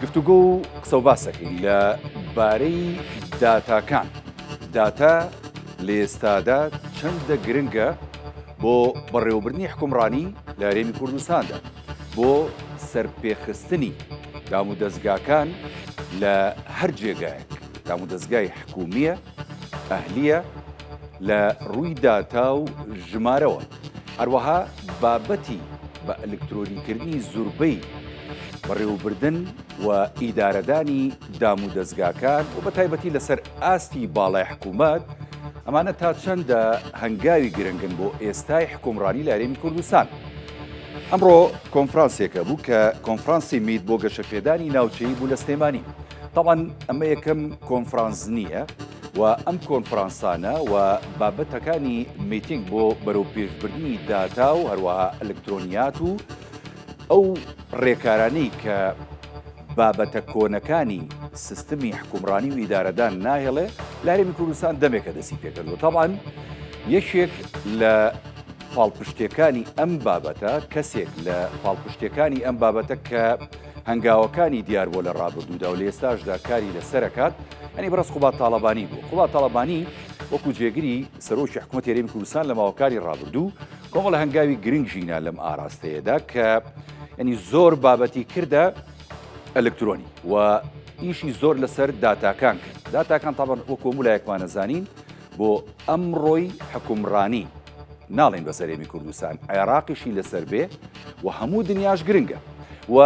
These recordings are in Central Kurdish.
گفتوگۆ قسە و باسەکەین لە بارەی داتاکان. داتا لە ئێستادا چەندە گرنگە بۆ بەڕێوەبردنی حکومڕانی لە هەرێمی کوردستاندا، بۆ سەرپێخستنی دام و دەستگاکان لە هەر جێگایەک، دام و دەستگای حکومیە، ئەهلیە لە ڕووی داتا و ژمارەوە. هەروەها بابەتی بە ئەلکترۆنیکردنی زوربەی بەڕێوەبردن و ئیدارەدانی دام و دەستگاکان و بە تایبەتی لەسەر ئاستی باڵای حکوومەت، ئەمانە تا چەندە هەنگاوی گرنگن بۆ ئێستای حکومڕانی لە هەرێمی کوردستان. ئەمڕۆ کۆنفرانسێکە بوو کە کۆنفرانسی میت بۆ گەشەپێدانی ناوچەیی بوو لە سلێمانی. طبعاً ئەمە یەکەم کۆنفرانس نییە و ئەم کۆنفرانسانە و بابەتەکانی میتینگ بۆ بەرەو پێشبردننی داتا و هەروەها ئەلکترۆنیات و ئەو ڕێکارانەی کە بابەتە کۆنەکانی سیستمی حکومڕانی و ئیدارەدان ناهێڵێ لە هەرێمی کوردستان دەمێکە دەستی پێکردووە. طبعاً یەکێک لە پاڵپشتەکانی ئەم بابەتە، کەسێک لە پاڵپشتەکانی ئەم بابەتە کە هەنگاوەکانی دیار بۆ لە ڕابردوودا و لە ئێستاشدا کاری لەسەرەکات، ئەنی بەڕست قوبات تاڵەبانی بوو. قوبات تاڵەبانی وەکو جێگیری سەرۆکی حکوومەتی هەرێمی کوردستان لە ماوەکانی ڕابردوو کۆمەڵە هەنگاوی گرنگژینە لەم ئاراستەیەدا کە ینی زۆر بابەتی کردە ئەلکترۆنی و ئیشی زۆر لەسەر داتاکان کرد. داتاکان تاڵەن وەکو وەلایەکمانە زانین بۆ ئەمڕۆی حکومڕانی ناڵێن بە هەرێمی کوردستان، عێراقیشی لەسەر بێ و هەموو دنیاش گرنگە. و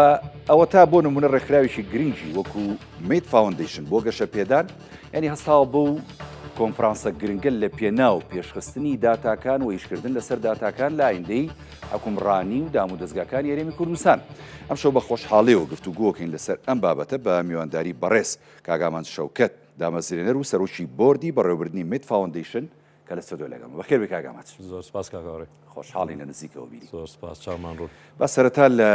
ئەوە تا بۆ نمونە ڕێکخراوێکی گرنگی وەکو میت فاوندیشن بۆ گەشەپێدان، ینی هەستاوە بەو کۆنفرانسە گرنگە لە پێناو پێشخستنی داتاکان و ئیشکردن لەسەر داتاکان لە ئایندەی حکومڕانی و دام و دەستگاکانی هەرێمی کوردستان. ئەم شەو بە خۆشحاڵیەوە گفتوگۆکەین لەسەر ئەم بابەتە بە میوانداری بەڕێز کاگامان شەوکەت دامەزرێنەر و سەرۆکی بۆردی بەڕێوەبردننی میت فاوندیشن کە لە سەدۆ لەگەڵ بەخێر بێ کاگامات. زۆر سپاس کاکاوڕێ. خۆشحاڵی لە نزیکەوە بینی. زۆر سپاس چاومان ڕوو. با سەرەتا لە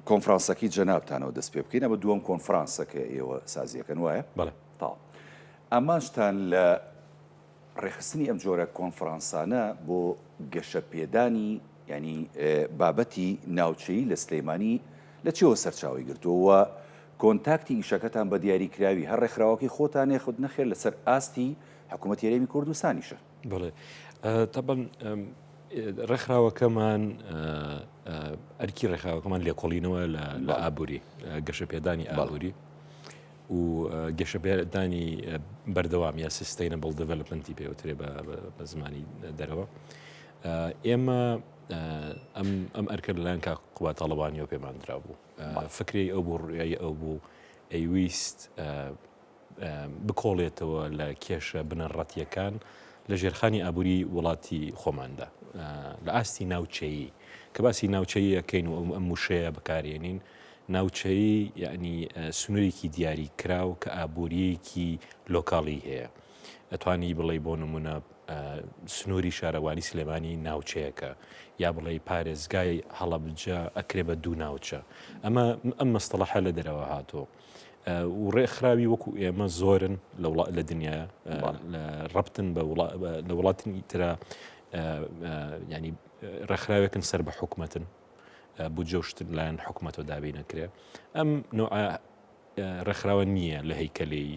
کۆنفرانسەکی جەنابتانەوە دەست پێ بکەین. ئەمە دووەم کۆنفرانسەکە ئێوە سازیەکەن وایە؟ بەڵێ. تاڵ. ئەمانشتان لە ڕێخستنی ئەم جۆرە کۆنفرانسانە بۆ گەشەپێدانی ینی بابەتی ناوچەیی لە سلێمانی لە چیەوە سەرچاوی گرتووە و کۆنتاکتی ئیشەکەتان بە دیاریکراوی هەر ڕێکخراوەکی خۆتانێ خود نەخێر لەسەر ئاستی حکوومەتی هەرێمی کوردستانیشە؟ بڵێ تەبەن ڕێکخراوەکەمان ئەرکی ڕێکخراوەکەمان لێکۆڵینەوە لە ئابووری گەشەپێدانی ئابووری و گەشەپێدانی بەردەوام یا سستینەبڵ دڤەلپمەنتی پێوترێ بە زمانی دەرەوە. ئێمە ئەم ئەرکە لەلایەن قوبات تاڵەبانیەوە پێمانرا بوو. فکری ئەو بوو ڕوایی ئەو بوو ئەیویست بکۆڵێتەوە لە کێشە بنەڕەتیەکان لە ژێرخانی ئابووری وڵاتی خۆماندا لە ئاستی ناوچەیی کە باسی ناوچەیی ئەەکەین و ئەم وشەیە بەکارێنین. ناوچەیی یعنی سنوورێکی دیاری کراو کە ئابووریەکی لۆکاڵی هەیە. ئەتوانی بڵێ بۆ نمونە سنووری شارەوانی سلێمانی ناوچەیەکە یا بڵێ پارێزگای هەڵەبجە ئەکرێ بە دوو ناوچە. ئەم مەستەڵەحە لە دەرەوە هاتۆ و ڕێکخراوی وەکو ئێمە زۆرن لە دنیا ڕەبتن لە وڵاتی ترە ینی ڕێکخراوێکن سەر بە حکومەتن بجۆشتن لایەن حکومەتەوە دابین نەکرێ. ئەم نوع ڕێکخراوە نییە لە هەیکەلی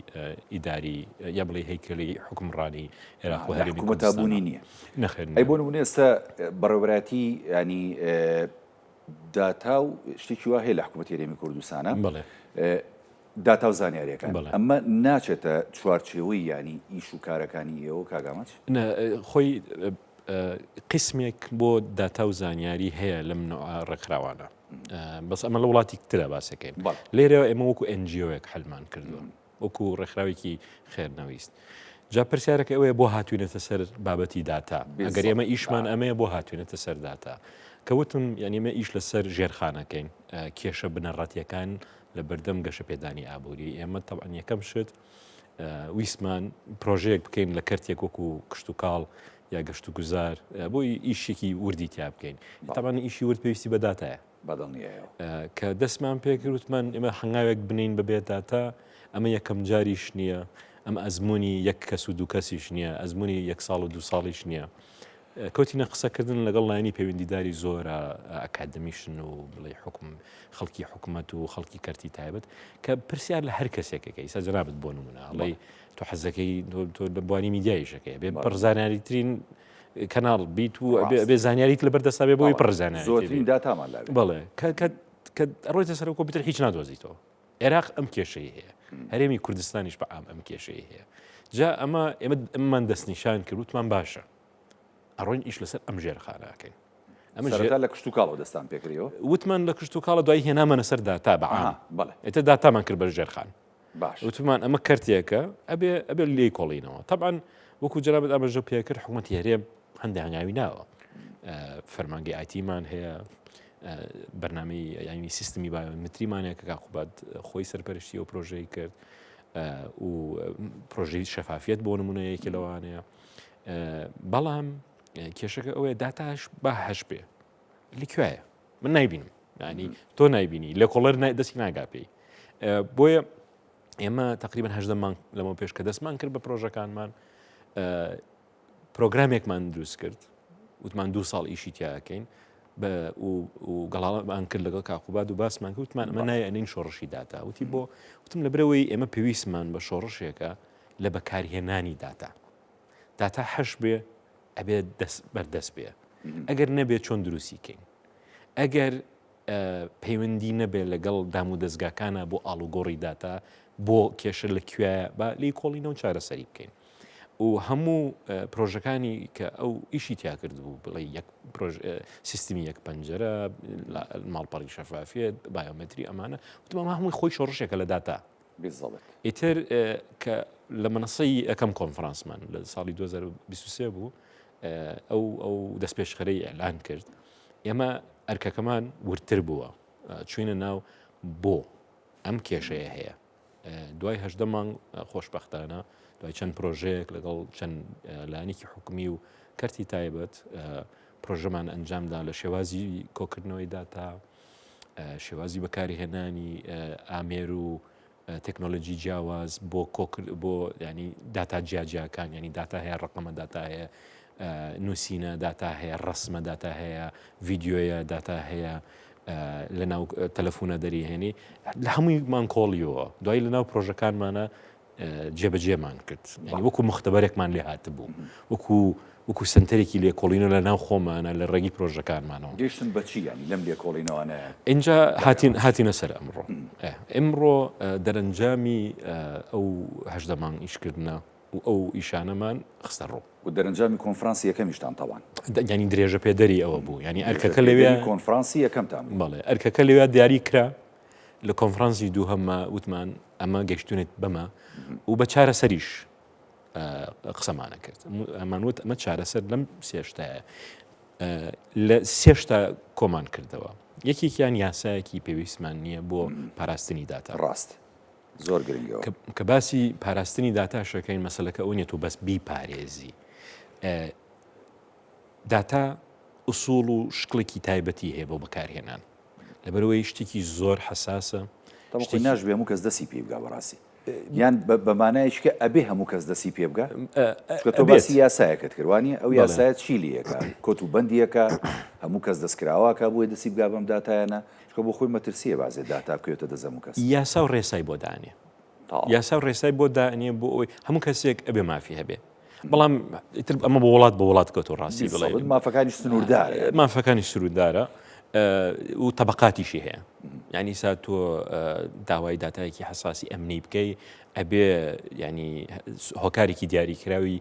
ئیداری یا بڵێ هەیکەلی حکومڕانی عێراق و هەرێمی حکومەتابوونی نییە. نەخێر ئەی بۆ نمونە ئێستا بەڕێوەبەراتی ینی داتا و شتێکی وا هەیە لە حکوومەتی هەرێمی کوردستانە. بڵێ داتا و زانیاریەکان ئەمە ناچێتە چوارچێوەی ینی ئیش و کارەکانی ئێوە کاگامات؟ خۆی قسمێک بۆ داتا و زانیاری هەیە لەم نوع ڕێکخراوانە، بەس ئەمە لە وڵاتی ترە باسەکەین. لێرەوە ئێمە وەکو NGOیەک هەلمان کردووە وەکو ڕێکخراوێکی خێرنەویست. جا پرسیارەکە ئەوەیە بۆ هاتوینەتە سەر بابەتی داتا. ئەگەر ئێمە ئیشمان ئەمەیە بۆ هاتوینەتە سەر داتا کەوتم یعنی ئێمە ئیش لەسەر ژێرخانەکەین کێشە بنەڕەتیەکان لە بەردەم گەشەپێدانی ئابووری. ئێمە تەبعەن یەکەم شت ویسمان پرۆژەیەک بکەین لە کەرتێک وەکو کشت و کاڵ یا گەشت و گوزار بۆی ئیشێکی وردی تیا بکەین. تەبعەن ئیشی ورد پێویستی بە داتایە کە دەستمان پێکردوتمان ئێمە هەنگاوێک بنین بەبێت داتا. ئەمە یەکەم جاریش نییە، ئەم ئەزمموی یەک کەس و دوو کەسیش نییە، ئەزمموی 1 ساڵ و 2 ساڵیش نییە. کەوتینە قسەکردن لەگەڵ لایەنی پەیوەندیداری زۆرە ئەکادمیشن و بڵێ حکم خەڵکی حکوومەت و خەڵکی کەرتی تایبەت کە پرسیار لە هەر کەسێکەکە ئیسا جەنابەت بۆ نمونە ئەڵێ تۆ حەزەکەی تۆ لە بواری میدیایشەکەی بێ پڕزانیاریترین کەناڵ بیت و بێ زانیاریت لە بەردەستا بێ بۆی پڕزانیاری زۆرترین داتامان لا بڵێ کە ڕۆیتە سەر کۆمپیوتەر هیچ نادۆزیتەوە عێراق ئەم کێشەی هەیە هەرێمی کوردستانیش بە ئەم کێشەی هەیە جا ئەمەمان دەستنیشان کرد وتمان باشە ئەڕۆین ئیش لەسەر ئەم ژێرخانەکەین سەرەتا لە کشت و کاڵەوە دەستان پێکریەوە وتمان لە کشت و کاڵە دوای هێنامەنە سەر داتا بەعام ئێتە داتامان کرد بە ژێرخان باش وتمان ئەمە کەرتێکە ئەبێ لێ کۆڵینەوە طبعاً وەکو جەنابەت ئاماژە پێکرد حکوومەتی هەرێم هەندێک هەنگاوی ناوە فەرمانگەی ئایتیمان هەیە بەرنامەی ینی سیستمی بایۆمتریمانەیە کە کاخوبات خۆی سەرپەرشتی و پرۆژەی کرد و پرۆژەی شەفافیت بۆ نمونەیەکی لەوانەیە بەڵام کێشەکە ئەوەیە داتاش با هەش بێ لەکوێیە من نایبینم ینی تۆ نایبینی لە کۆڵەر دەستی ناگا پێی بۆیە ئێمە تقریبا 18 مانگ لەمە پێش کە دەستمان کرد بە پرۆژەکانمان پرۆگرامێکمان دروست کرد وتمان 2 ساڵ ئیشی تیاکەین و گەڵاڵمان کرد لەگەڵ کاخوبات و باسمان کرد وتمان ئەمە نایە ئەنین شۆڕشی داتا وتی بۆ وتم لەبرەوەی ئێمە پێویستمان بە شۆڕشێکە لە بەکارهێنانی داتا هەش بێ ئەبێ بەردەست بێ ئەگەر نەبێت چۆن دروستیکەین ئەگەر پەیوەندی نەبێت لەگەڵ دام و دەستگاکانە بۆ ئاڵوگۆڕی داتا بۆ کێشە لەکوێ بە لی کۆڵینەوە چارەسەری بکەین و هەموو پرۆژەکانی کە ئەو ئیشی تیا کرد بوو بڵێ سیستمی یەک پەنجەرە ماڵپەڕی شەفافیت بایۆمەتری ئەمانە وتمان هەمووی خۆی شۆڕشێکە لە داتا ئیتر کە لە منەسەی ئەەکەم کۆنفرانسمان لە ساڵی 2023 بوو ئەو دەستپێشخەرەی ئەلان کرد ئێمە ئەرکەکەمان ورتر بووە چوینە ناو بۆ ئەم کێشەیە هەیە دوای 18 مانگ خۆشبەختانە دوای چەند پرۆژەیەک لەگەڵ چەند لایەنێکی حکومی و کەرتی تایبەت پرۆژەمان ئەنجامدا لە شێوازی کۆکردنەوەی داتا شێوازی بەکاریهێنانی ئامێر و تەکنۆلۆژی جیاواز بۆ ینی داتا جیاجیاکان ینی داتا هەیە ڕقەمە داتا هەیە نووسینە داتا هەیە ڕسمە داتا هەیە ڤیددیۆیە داتا هەیە لە ناو تەلەفۆنە دەریهێنی لە هەموویمان کۆڵیەوە دوای لە ناو پرۆژەکانمانە جێبەجێمان کرد ینی وەکو مختبەرێکمان لێ هاتبوو وەکو سنتەرێکی لێ کۆڵینە لە ناو خۆمانە لە ڕێگی پرۆژەکانمانەوە گەشتن بەچی ینی لەم لێ کۆڵینەوەە اینجا هاتینە سەر ئەمڕۆ دەرەنجامی ئەو 18 مانگ ئیشکردنە و ئەو ئیشانەمان خستە ڕۆ و دەرەنجامی کۆنفرانسی یەکەمیشتان تاوان ینی درێژە پێدەری ئەوە بوو ینی ئەرکەکە لەوێ کۆنفرانسی یەکەمتان بەڵێ ئەرکەکە لەوێ دیاری کرا لە کۆنفرانسی دوو هەممە وتمان ئەمە گەشتونێت بەمە و بە چارەسەریش قسەمانە کرد ئەمانوت ئەمە چارەسەر لەم سێشتایە لە سێشتا کۆمان کردەوە یەکێکیان یاسایەکی پێویستمان نییە بۆ پاراستنی داتا ڕاست زۆر گرنگەوە کە باسی پاراستنی داتاشەکەین مەسەلەکە ئەو نیێت و بەس بیپارێزی داتا ئوسوڵ و شکڵێکی تایبەتی هەیە بۆ بەکارهێنان لەبەرەوەی شتێکی زۆر حساسە ناژبێ هەموو کەس دەستی پێ بگا بەڕاستی یان بەمانایشکە ئەبێ هەموو کەس دەستی پێ بگا تۆ باسی یاسایەکەت کردوانی ئەو یاسایەت چیلیەکە کۆت و بەندیەکە هەموو کەس دەستکراوەکە بۆی دەستی بگا بەم داتایانە چکە بۆ خۆی مەترسیە بازێ داتا بکەوێتە دەست هەموو کەس یاسا و ڕێسای بۆ دانێ یاسا و ڕێسای بۆ دانێ بۆ ئەوی هەموو کەسێک ئەبێ مافی هەبێ بەڵام ئەمە بە بۆ وڵات کەوتۆ ڕاستی بڵێ مافەکانی سنووردارە مافەکانی سنووردارە و طبقاتیشی هەیە ینی سا تۆ داوای داتایەکی حساسی ئەمنی بکەی ئەبێ ینی هۆکارێکی دیاریکراوی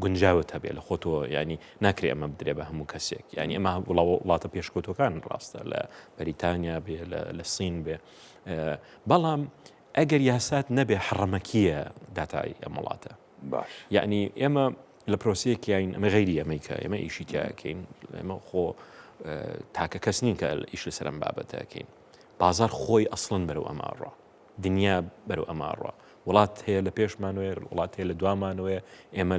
گونجاوت هەبێ لە خۆتۆ ینی ناکرێ ئەمە بدرێ بە هەموو کەسێک ینی ئەمە وڵاتە پێشکەوتەکان ڕاستە لە بەریتانیا بێ لە سین بێ بەڵام ئەگەر یاسات نەبێ حڕەمەکیە داتای ئەم وڵاتە باش یعنی ئێمە لە پرۆسەیەکیان ئەمە غەیری ئەمریکا ئێمە ئیشی تیاکەین ئێمە خۆ تاکە کەس نین کە ئیش لە سەرم بابەتەکەین بازار خۆی ئەسڵن بەرەو ئەماڕە دنیا بەرەو ئەماڕە وڵات هەیە لە پێشمانوێ وڵات هەیە لە دوامانوێ ئێمە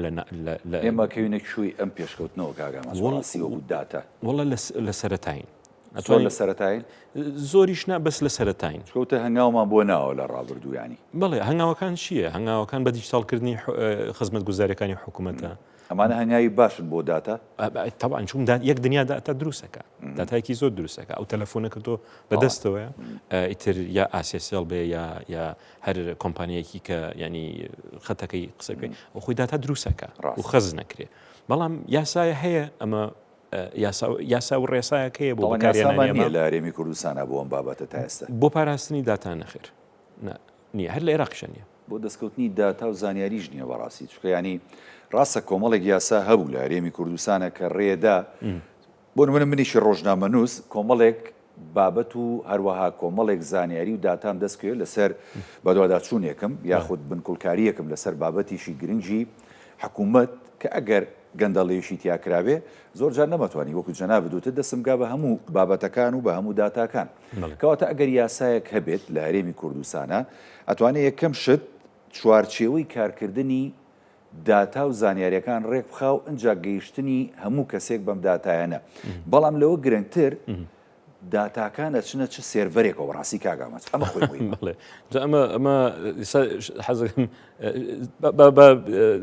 ئێمە کەوینێک شووی ئەم پێشکەوتنەوە کاگەمەوەڵاسیەوە و داتە وڵە لە سەرەتاین ئەتوان لە سەرەتاین زۆریش نا بەس لە سەرەتاین کەوتە هەنگاومان بۆ ناوە لە ڕابردوو ینی بەڵێ هەنگاوەکان چییە هەنگاوەکان بە دیجیتالکردنی خزمەت گوزاریەکانی حکوومەتە ئەمانە هەنگاوی باشن بۆ داتا طبعا چون یەک دنیا داتا دروستەکە داتایەکی زۆر دروستەکە ئەو تەلەفۆنەکە تۆ بەدەستەوەیە ئیتر یا ئاسێسیال بێ یا هەر کۆمپانیەکی کە ینی خەتەکەی قسە پێ و خۆی داتا دروستەکە و خەز نەکرێ بەڵام یاسایە هەیە ئەمە یاسا و ڕێسایەکەیە بۆ بەکارێنانی لە هەرێمی کوردستانە بۆ ئەم بابەتە تا ئێستا بۆ پاراستنی داتا نەخێر نییە هەر لە عێراقیشە نییە بۆ دەستکەوتنی داتا و زانیاریش نییە بەڕاستی چکە ینی ڕاستە کۆمەڵێک یاسا هەبوو لە هەرێمی کوردستانە کە ڕێدا بۆ نمونە منیشی ڕۆژنامەنووس کۆمەڵێک بابەت و هەروەها کۆمەڵێک زانیاری و داتام دەستکەوێت لەسەر بەدواداچوونێکم یاخود بنکولکاریەکم لەسەر بابەتیشی گرنگی حکوومەت کە ئەگەر گەندەڵێشی تیاکراوێ زۆر جار نەمەتوانی وەکو جەناب بدوتە دەسمگا بە هەموو بابەتەکان و بە هەموو داتاکان کەواتە ئەگەر یاسایەک هەبێت لە هەرێمی کوردستانە ئەتوانێت یەکەم شت چوارچێوەی کارکردنی داتا و زانیاریەکان ڕێک بخا و ئەنجا گەیشتنی هەموو کەسێک بەم داتایەنە بەڵام لەوە گرنگتر داتاکانە چنە چ سێرڤەرێکەوە ڕاستی کاگامەت ئەمە خۆی ئەمە حەزم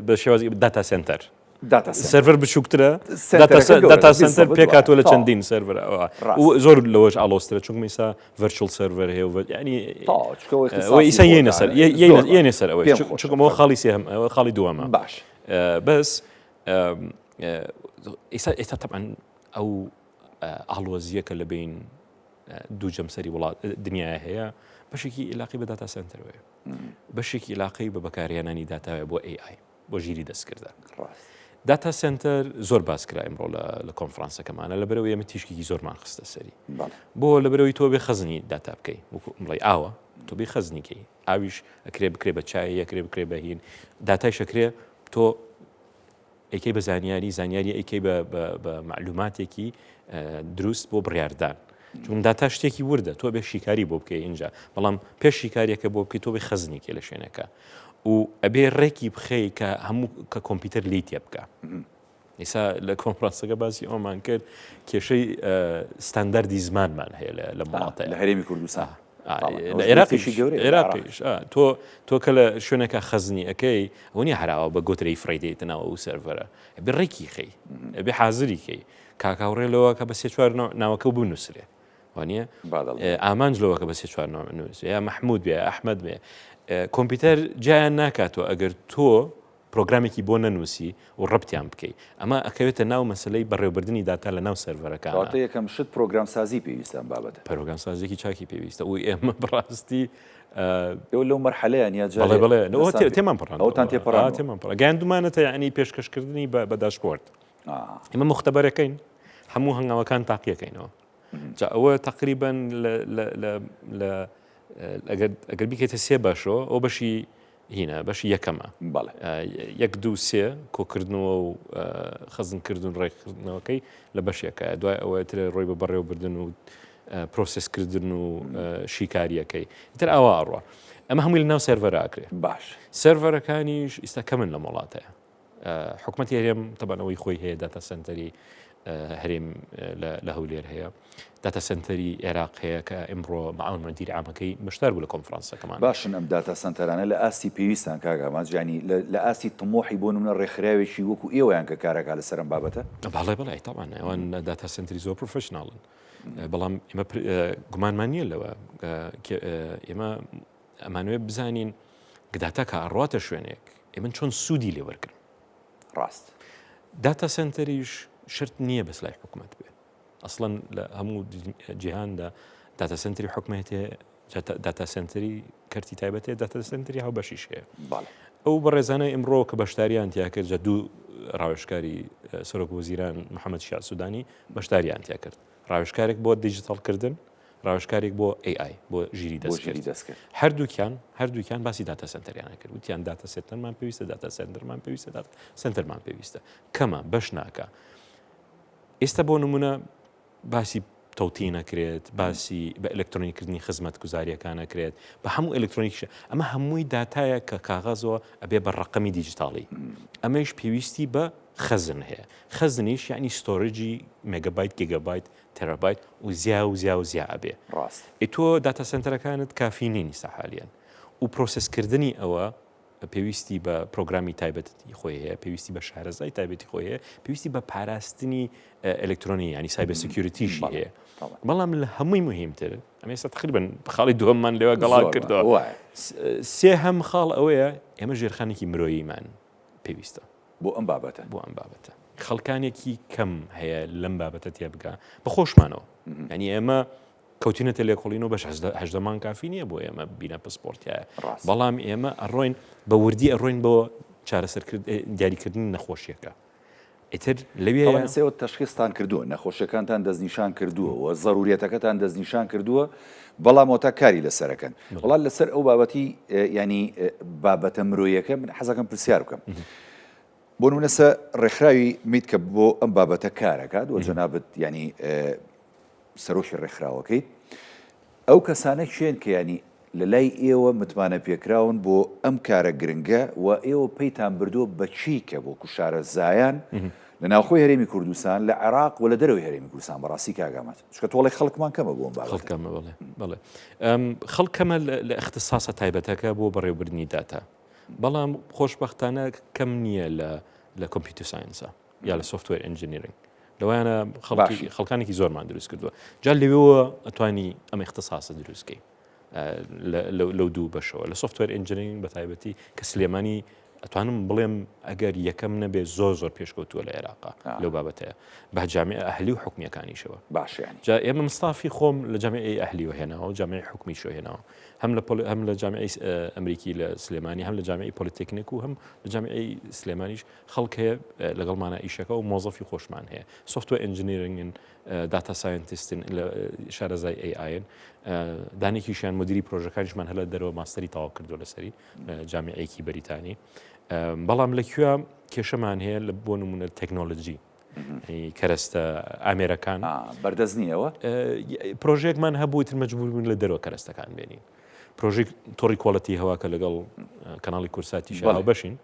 بە شێوازی داتا سنتەر سەرڤەر بچووکترە داتا سنتەر پێکاتوە لە چەندین سەرڤەر زۆر لەوەش ئالۆسترە چونکە میسا ڤەرچوەڵ سەرڤەر هەیە ینی ئیسا یێنە سەر ئەوەی چونکەمەوە خاڵی سێهم ئەوە خاڵی دووەمە باش بەس ئێستا تەبعاً ئەو ئاڵۆزیە کە لە بین دوو جەمسەری وڵات دنیای هەیە بەشێکی علاقی بە داتا سنتەرەوەیە بەشێکی علاقی بە بەکارهێنانی داتاوێ بۆ AI بۆ ژیری دەستکردە داتا سنتەر زۆر باسکرا ئەمڕۆ لە کۆنفرانسەکەمانە لەبەرەوەی ئێمە تیشکێکی زۆرمان خستە سەری بۆ لەبەرەوەی تۆ بێ خەزنی داتا بکەی مڵی ئاوە تۆ بێ خەزنیکەی ئاویش ئەکرێ بکرێ بە چای یەکرێ بکرێ بە هین داتای شەکرێ تۆ ئەیکەی بە زانیاری ئەیکەی بە معلوماتێکی دروست بۆ بڕاردان چون داتا شتێکی وردە تۆ بێ شیکاری بۆ بکەی اینجا بەڵام پێش شیکاریەکە بۆ بکەی تۆ بێ خەزنیکێ لە شوێنەکە و ئەبێ ڕێکی بخەی کە هەموو کە کۆمپیوتەر لی تێ بکە ئێستا لە کۆنفرانسەکە باسی ئەومان کرد کێشەی ستاندەردی زمانمان هەیە لە وڵاتە لە هەرێمی کوردستان لە عێراقیش تۆ کە لە شوێنەکە خەزنی ئەەکەی ئەو نیە هەراوە بە گۆترەی فڕیدێتەنەوە و سەرڤەرە ئەبێ ڕێکی خەی ئەبێ حازری کەی کاکاوڕێلەوە کە بە سێ چوار ناوەکە بنووسرێ وانە ئامانج لەوە کە بە سێ چوار نووس یا مەحموود بێ ئەحمەد بێ کۆمپیوتەر جایان ناکاتەوە ئەگەر تۆ پرۆگرامێکی بۆ نەنووسی و ڕەبتیان بکەیت ئەمە ئەکەوێتە ناو مەسلەی بەڕێوەبردننی داتا لە ناو سەرڤەرەکان یەکەم شت پرۆگرام سازی پێویستان بابەت پرۆگرام سازێکی چاکی پێویستە و ئێمە بڕاستی لەو مەرحەلەیە یا تێمان پڕان گەیاندومانەتە یعنی پێشکەشکردنی بە داشبۆرد ئێمە مختبەرەکەین هەموو هەنگاوەکان تاقیەکەینەوە جا ئەوە تقریباً ئەگەر بیکەیتە سێ باشەوە ئەو بەشی هینە بەشی یەکەمە یەک دوو سێ کۆکردنەوە و خەزنکردن ڕێکردنەوەکەی لە بەشێکە دوای ئەوەترە ڕۆی بە بەڕێوەبردن و پرۆسسکردن و شیکاریەکەی تر ئاوا ئەڕوە ئەمە هەمووی لە ناو سەرڤەرەکرێ باش سەرڤەرەکانیش ئێستا کەمن لە وڵاتەیە حکوومەتی هەرێم تەبانەوەی خۆی هەیە داتا سنتەری هەرێم لە هەولێر هەیە داتا سنتەری عێراق هەیە کە ئەمڕۆ مەعاون مدیری عامەکەی بەشدار بوو لە کۆنفرانسەکەمان باشن ئەم داتا سنتەرانە لە ئاستی پێویستان کاگامان جانی لە ئاستی تمۆحی بۆ نمونە ڕێکخراوێکی وەکو ئێوەیان کە کارەکە لە سەرم بابەتە بەڵێ تاوان ئەوان داتا سنتری زۆر پروفشناڵن بەڵام ئێمە گومانمان نییە لەوە ئێمە ئەمانوێ بزانین گداتا کە ئەڕاتە شوێنێک ئێمە چۆن سوودی لێوەرگن ڕاست داتا سنتەریش شرط نییە بەس لای حکوومەت بێ ئەسڵەن لە هەموو جیهاندا داتا سنتری حکوومەتێ داتا سنتری کەرتی تایبەتێ داتا سنتری هاو بەشیش هەیە ئەو بەڕێزانە ئەمڕۆ کە بەشداریان تیا کرد جە دوو ڕاوێژکاری سەرۆک وەزیران محەممەد شیع سوودانی بەشداریان تیا کرد ڕاوێژکارێک بۆ دیجیتاڵکردن ڕاوێژکارێک بۆ AI بۆ ژیری دەستکرد هەردووکیان باسی داتا سنتەریانە کرد وتیان داتا سنتەرمان پێویستە داتا سنتەرمان پێویستە داتا سنتەرمان پێویستە کەمە بەش ناکە ئێستا بۆ نمونە باسی تەوتی نەکرێت باسی بە ئەلکترۆنیکردنی خزمەت گوزاریەکان نەکرێت بە هەموو ئەلکترۆنیکش ئەمە هەمووی داتایە کە کاغەزەوە ئەبێ بە ڕقمی دیجیتاڵی ئەمەش پێویستی بە خەزن هەیە خەزنیش یعنی ستۆرجی مێگەبایت گیگەبایت تەرەبایت و زیا ئەبێ ڕاست تۆ داتا سنتەرەکانت کافی نینی ساحالیان و پرۆسسکردنی ئەوە پێویستی بە پرۆگرامی تایبەتی خۆی هەیە پێویستی بە شارەزای تایبەتی خۆی هەیە پێویستی بە پاراستنی ئەلکترۆنی ینی سایبە سکیوریتیشی هەیە بەڵام لە هەمووی مهمتر ئەمە ئێستا تقریبن خاڵی دووەممان لێوە گەڵا کردەوە سێ هەم خاڵ ئەوەیە ئێمە ژێرخانێکی مرۆییمان پێویستە بۆ ئەم بابەتە خەڵکانێکی کەم هەیە لەم بابەتە تێ بگا بەخۆشمانەوە ینی ئێمە کەوتینەتە لێکۆڵینەوە بەش هەژدەمان کافی نییە بۆ ئێمە بینە پسپۆرتایە بەڵام ئێمە ئەڕۆین بە وردی ئەڕۆین بۆ چارەسەرکرد دیاریکردنی نەخۆشیەکە ئیتر لەوێ سێوە تەشخیصتان کردووە نەخۆشیەکانتان دەستنیشان کردووە و ضرورەتەکەتان دەستنیشان کردووە بەڵام ئەوتا کاری لەسەرەکەن وڵات لەسەر ئەو بابەتی ینی بابەتە مرۆیەکە من حەزەکەم پرسیار بکەم بۆ نمونەسە ڕێکخراوی میت کە بۆ ئەم بابەتە کارەکات و جەنابەت ینی سەرۆکی ڕێکخراوەکەیت ئەو کەسانە شوێن کە ینی لە لای ئێوە متمانە پێکراون بۆ ئەم کارە گرنگە و ئێوە پێیتان بردووە بەچی کە بۆ کوشارە زایان لە ناوخۆی هەرێمی کوردستان لە عێراق و لە دەرەوەی هەرێمی کوردستان بەڕاستی کاگامات چکە تۆڵی خەڵکمان کەمە بۆم بڵێ خەڵکەمە لە اختصاسە تایبەتەکە بۆ بەڕێوەبردننی داتا بەڵام خۆشبەختانە کەم نییە لە کۆمپیوتەر ساینسە یا لە سوفتوێر ئەنجینیرینگ لەوانە خەڵکانێکی زۆرمان دروست کردووە جا لەوێەوە ئەتوانی ئەمە اختصاسە دروستکەی لەو دوو بەشەوە لە سوفتوێر ئەنجینیرینگ بە تایبەتی کە سلێمانی ئەتوانم بڵێم ئەگەر یەکەم نەبێ زۆر پێشکەوتووە لە عێراقا لەو بابەتەیە بە جامعە ئەهلی و حکومیەکانیشەوە باشیان جا ئێمە مستافی خۆم لە جامعەی ئەهلی وهێناوە جامعەی حکومیشەوە هێناوە هەم لە جامعەی ئەمریکی لە سلێمانی هەم لە جامعەی پۆلیتێکنیک و هەم لە جامعەی سلێمانیش خەڵک هەیە لەگەڵمانە ئیشەکە و مۆزەفی خۆشمان هەیە سوفتوێر ئەنجینیرینگن داتا ساینتیستن لە شارەزای AI دانێکیشیان مدیری پرۆژەکانیشمان هەلە دەرەوە ماستەری تاوا کردو لەسەری جامعەیەکی بەریتانی بەڵام لەکوێ کێشەمان هەیە لە بۆ نمونە تەکنۆلۆژی کەرەستە ئامێرەکان بەردەستنیەوە پرۆژێکمان هەبووی تر مەجبور بوون لە دەرەوە کەرەستەکان بێنین پرۆژێک تۆڕی کۆڵەتی هەوا کە لەگەڵ کەناڵی کورساتی شاو بەشین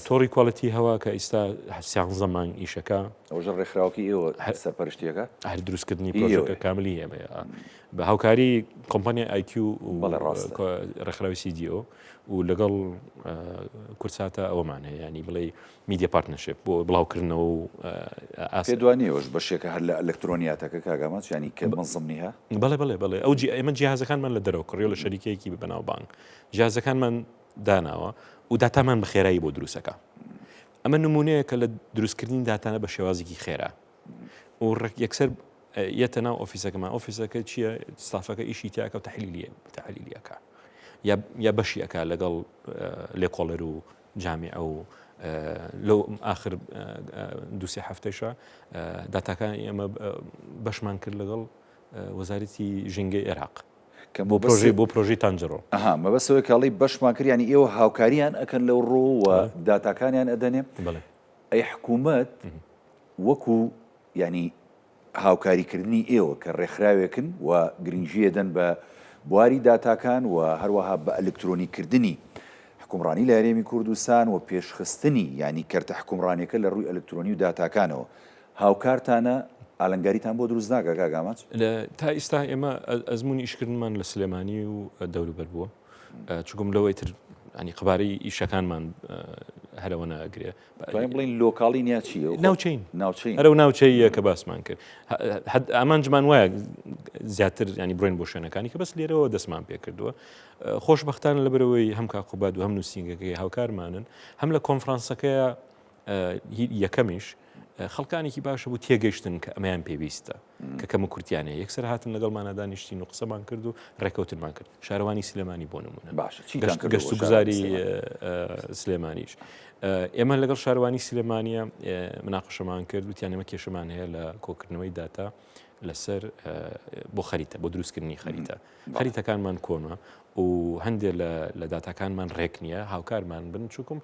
تۆڕی کۆڵەتی هەوا کە ئیستا سیان زەمان ئیشەکە ئەوژە ڕێکخراوەکی ئێوە سەرپەرشتیەکە هەر دروستکردنی پرۆژەکە کاملی هەیە بە هاوکاری کۆمپانیا IQ و ڕێکخراوی CDO و لەگەڵ کورساتە ئەوەمان هەیە ینی بڵێ میدیا پارتنەرشیپ بۆ بڵاوکردنەوە و پێدوانیەوەش بەشێکە هەر لە ئەلکترۆنیاتەکە کاگامات ینی کە منزمنیها بڵێ ئەو ئێمە جیهازەکانمان لە دەرەوە کڕیۆ لە شەریکەیەکی بەناو بانک جیهازەکانمان داناوە و داتامان بە خێرایی بۆ دروستەکە ئەمە نمونەیە کە لە دروستکردنی داتانە بە شێوازێکی خێرا و یەکسەر یەتە ناو ئۆفیسەکەمان ئۆفیسەکە چییە ستافەکە ئیشی تیاکە و تەحلیلیەکە یا بەشیەکە لەگەڵ لێکۆڵەر و جامیعە و لەو آخر دووسێ هەفتەیشە داتاکان ئێمە بەشمان کرد لەگەڵ وەزارەتی ژینگەی عێراق بۆ پرۆژەی تانجڕۆ مەبەستەوەی کاڵی بەشمان کرد ینی ئێوە هاوکاریان ئەکەن لەو ڕۆ و داتاکانیان ئەدەنێ ئەی حکوومەت وەکو ینی هاوکاریکردنی ئێوە کە ڕێکخراوێکن و گرنگژیە دەن بە بواری داتاکان و هەروەها بە ئەلکترۆنیکردنی حکومڕانی لە هەرێمی کوردستان و پێشخستنی ینی کەرتە حکومڕانیەکە لە ڕووی ئەلکترۆنی و داتاکانەوە هاوکارتانە ئالنگاریتان بۆ دروست ناکە کاگامات تا ئێستا ئێمە ئەزمموی ئیشکردنمان لە سلێمانی و دەوروبەر بووە چگوم لەوەی تر ینی قبارەی ئیشەکانمان هەرەوە ناگرێ بڵین لۆکاڵی نیا چیە ناوچین هەرە ناوچەیە کە باسمان کرد ئامانجمان وایە زیاتر ینی بڕێن بۆ شوێنەکانی کە بەس لێرەوە دەستمان پێ کردووە خۆشبەختان لەبەرەوەی هەم کاقوباد و هەم نووسینگەکەی هاوکارمانن هەم لە کۆنفرانسەکەیە یەکەمیش خەڵکانێکی باشە بوو تێگەیشتن کە ئەمەیان پێویستە کە کەمە کورتیانەیە یەکسەر هاتن لەگەڵمانە دانیشتین و قسەمان کرد و ڕێکەوتمان کرد شارەوانی سلێمانی بۆ نمونە گەشت و گوزاری سلێمانیش ئێمە لەگەڵ شارەوانی سلێمانیە مناقەشەمان کرد وتیان ئێمە کێشەمان هەیە لە کۆکردنەوەی داتا لەسەر بۆ خەریتە بۆ دروستکردنی خەریتەکانمان کۆمە و هەندێک لە داتاکانمان ڕێک نییە هاوکارمان بن چووکم